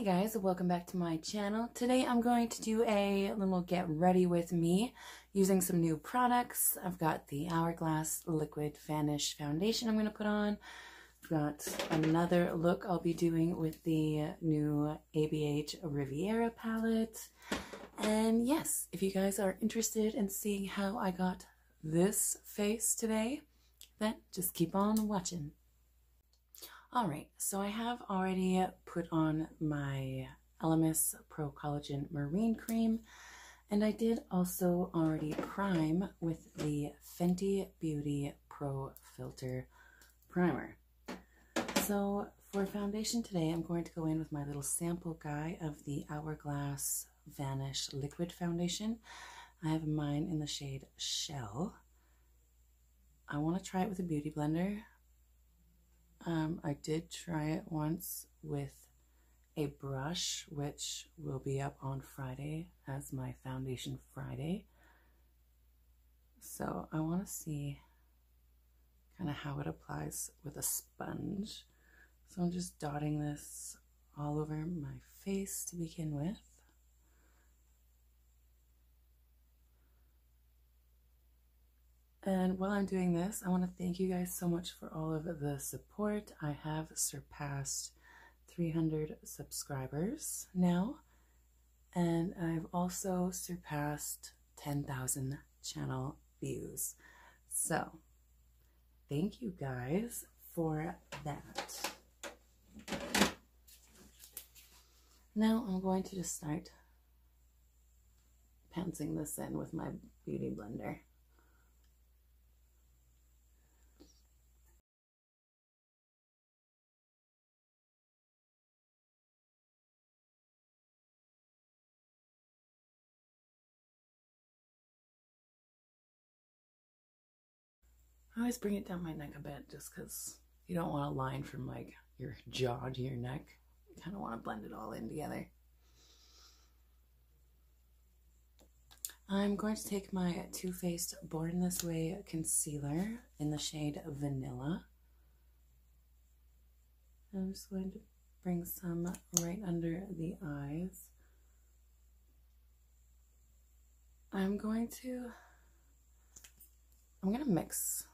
Hey guys, welcome back to my channel. Today I'm going to do a little get ready with me using some new products. I've got the Hourglass Liquid Vanish Foundation I'm going to put on. I've got another look I'll be doing with the new ABH Riviera palette. And yes, if you guys are interested in seeing how I got this face today, then just keep on watching. Alright, so I have already put on my Elemis Pro Collagen Marine Cream, and I did also already prime with the Fenty Beauty Pro Filter Primer. So for foundation today, I'm going to go in with my little sample guy of the Hourglass Vanish Liquid Foundation. I have mine in the shade Shell. I want to try it with a beauty blender. I did try it once with a brush, which will be up on Friday as my Foundation Friday. So I want to see kind of how it applies with a sponge. So I'm just dotting this all over my face to begin with. And while I'm doing this, I want to thank you guys so much for all of the support. I have surpassed 300 subscribers now, and I've also surpassed 10,000 channel views. So thank you guys for that. Now I'm going to just start pouncing this in with my beauty blender. I always bring it down my neck a bit just because you don't want a line from like your jaw to your neck. You kind of want to blend it all in together. I'm going to take my Too Faced Born This Way concealer in the shade Vanilla. I'm just going to bring some right under the eyes. I'm going to mix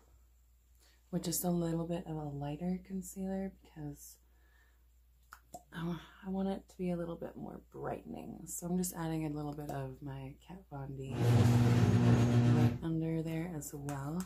with just a little bit of a lighter concealer because I want it to be a little bit more brightening. So I'm just adding a little bit of my Kat Von D right under there as well.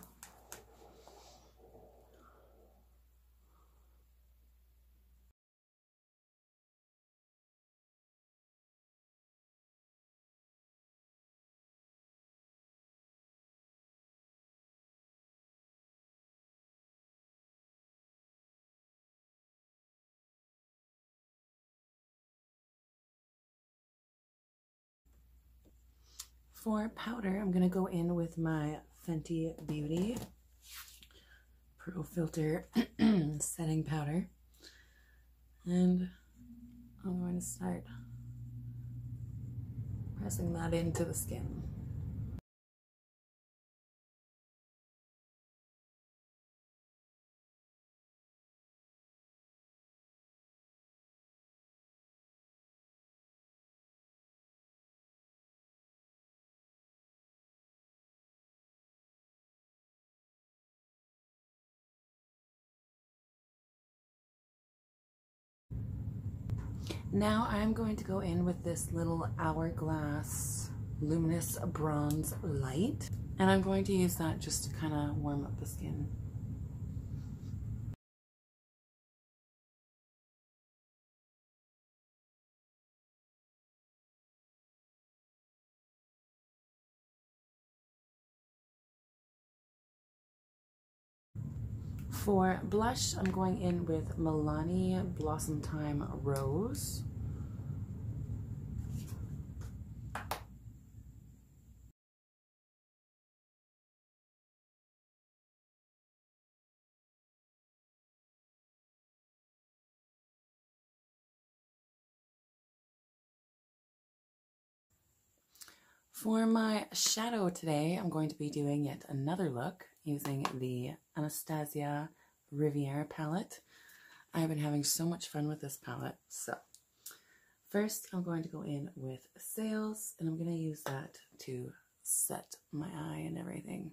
For powder, I'm going to go in with my Fenty Beauty Pro Filter setting powder. And I'm going to start pressing that into the skin. Now I'm going to go in with this little Hourglass Luminous Bronze Light, and I'm going to use that just to kind of warm up the skin. For blush, I'm going in with Milani Blossom Time Rose. For my shadow today, I'm going to be doing yet another look using the Anastasia Riviera palette. I've been having so much fun with this palette, so First, I'm going to go in with Sails, and I'm going to use that to set my eye and everything.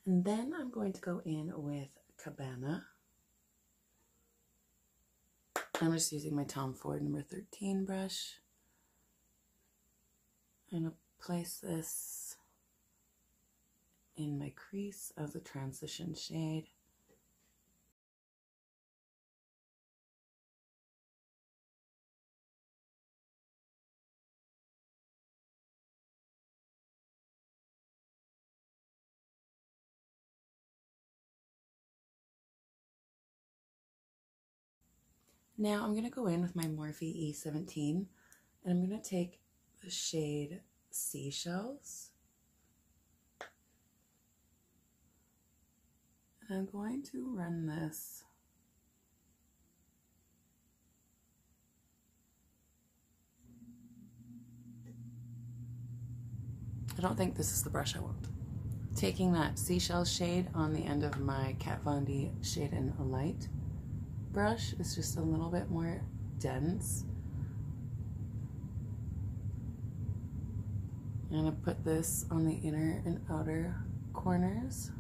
And then I'm going to go in with Cabana. I'm just using my Tom Ford number 13 brush. I'm going to place this in my crease of the transition shade. Now I'm going to go in with my Morphe E17, and I'm going to take the shade Seashells. And I'm going to run this I don't think this is the brush I want. Taking that Seashells shade on the end of my Kat Von D Shade and Light brush is just a little bit more dense. I'm going to put this on the inner and outer corners.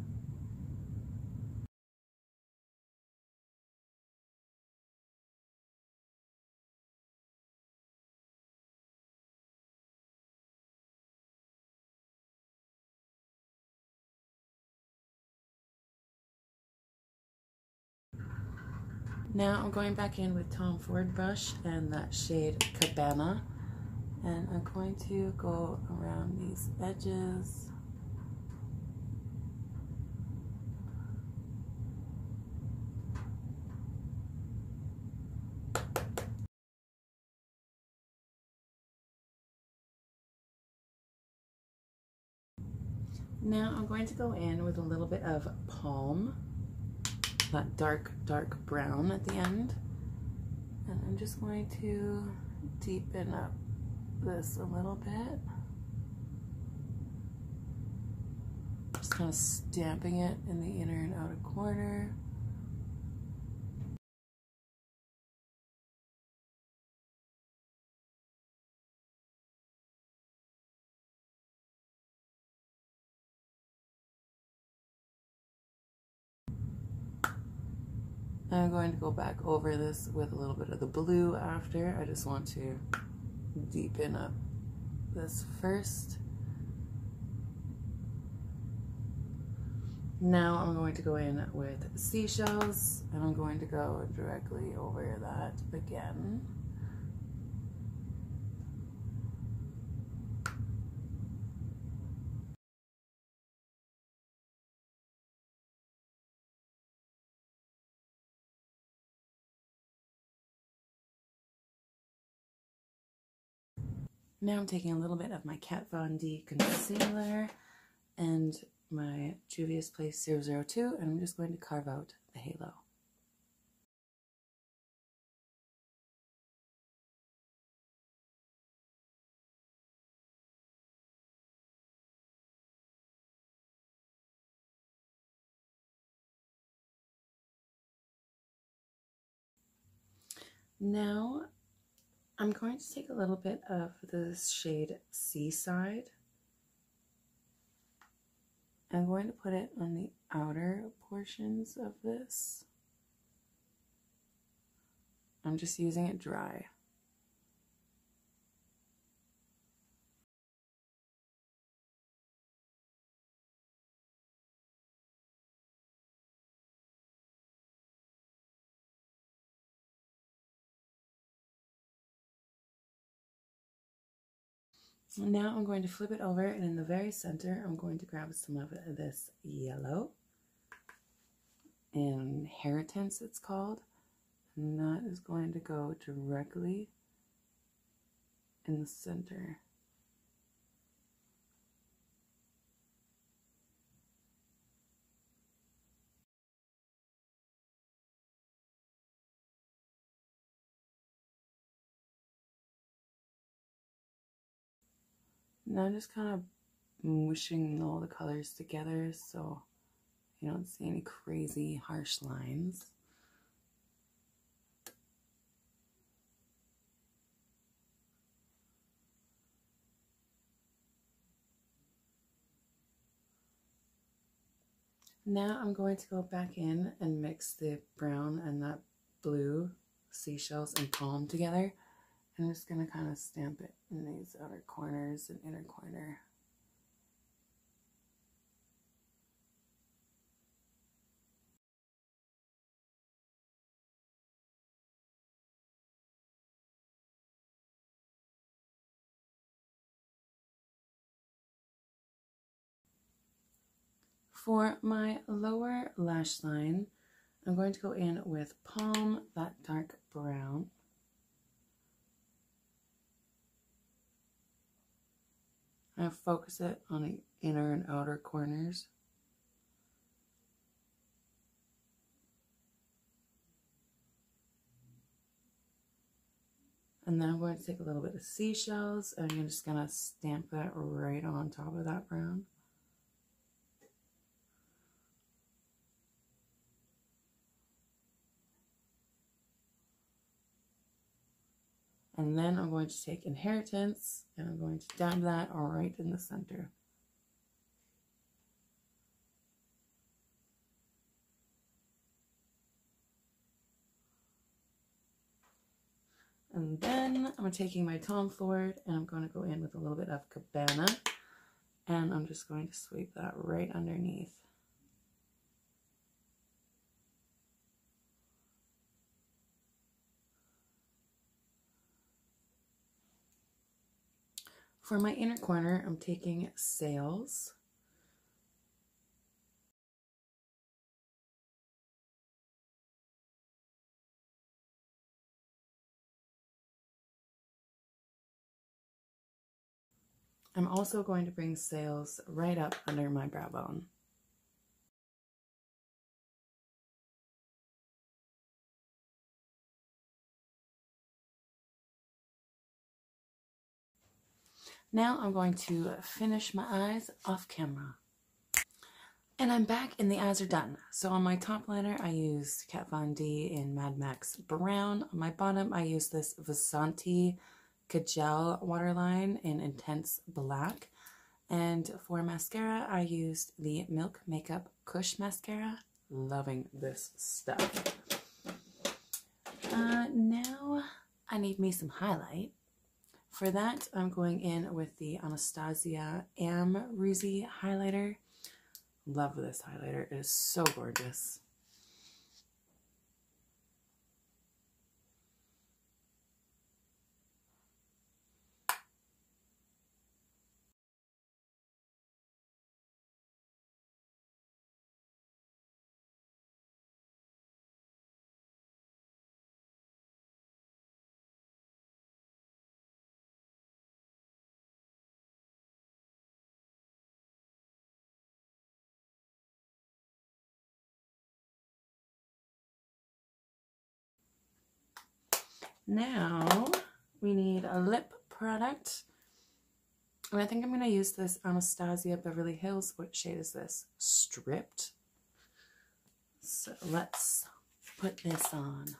Now I'm going back in with Tom Ford brush and that shade Cabana, and I'm going to go around these edges. Now I'm going to go in with a little bit of Palm, that dark brown at the end, and I'm just going to deepen up this a little bit, just kind of stamping it in the inner and outer corner. I'm going to go back over this with a little bit of the blue after. I just want to deepen up this first. Now I'm going to go in with Seashells, and I'm going to go directly over that again. Now I'm taking a little bit of my Kat Von D concealer and my Juvia's Place 002, and I'm just going to carve out the halo. Now I'm going to take a little bit of this shade Seaside. I'm going to put it on the outer portions of this. I'm just using it dry. Now I'm going to flip it over, and in the very center I'm going to grab some of this yellow. Inheritance it's called, and that is going to go directly in the center. Now I'm just kind of mushing all the colors together so you don't see any crazy harsh lines. Now I'm going to go back in and mix the brown and that blue seashells and palm together. I'm just going to kind of stamp it in these outer corners and inner corner. For my lower lash line, I'm going to go in with palm, that dark brown. I focus it on the inner and outer corners. And then I'm going to take a little bit of seashells and I'm just going to stamp that right on top of that brown. And then I'm going to take Inheritance and I'm going to dab that right in the center. And then I'm taking my Tom Ford and I'm going to go in with a little bit of Cabana and I'm just going to sweep that right underneath. For my inner corner, I'm taking Sails. I'm also going to bring Sails right up under my brow bone. Now I'm going to finish my eyes off camera. And I'm back and the eyes are done. So on my top liner, I used Kat Von D in Mad Max Brown. On my bottom, I used this Vasanti Kajal waterline in Intense Black. And for mascara, I used the Milk Makeup Kush Mascara. Loving this stuff. Now I need me some highlight. For that, I'm going in with the Anastasia Amrezy highlighter. Love this highlighter. It is so gorgeous. Now we need a lip product. And I think I'm going to use this Anastasia Beverly Hills. What shade is this? Stripped. So let's put this on.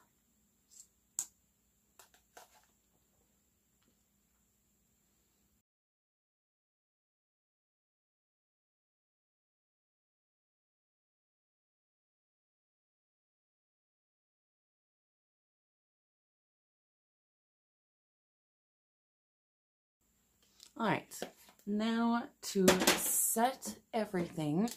All right, now to set everything,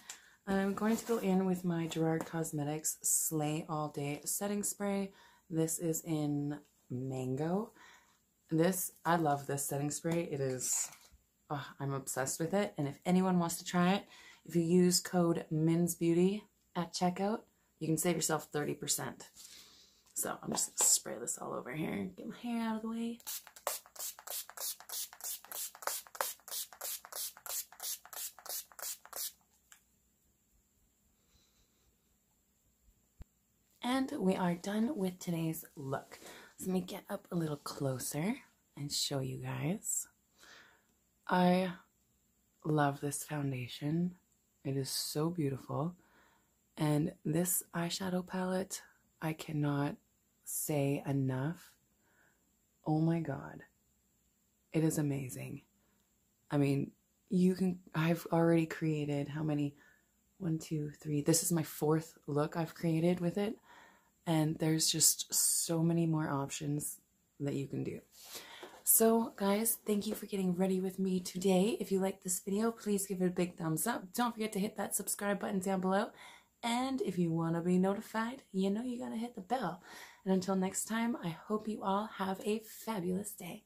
I'm going to go in with my Gerard Cosmetics Slay All Day Setting Spray. This is in Mango. I love this setting spray. It is, I'm obsessed with it. And if anyone wants to try it, if you use code MINSBEAUTY at checkout, you can save yourself 30%. So I'm just going to spray this all over here. Get my hair out of the way. And we are done with today's look. So let me get up a little closer and show you guys. I love this foundation. It is so beautiful. And this eyeshadow palette, I cannot say enough. Oh my god. It is amazing. I mean, I've already created how many? 1, 2, 3. This is my 4th look I've created with it. And there's just so many more options that you can do. So guys, thank you for getting ready with me today. If you like this video, please give it a big thumbs up. Don't forget to hit that subscribe button down below. And if you want to be notified, you know you gotta hit the bell. And until next time, I hope you all have a fabulous day.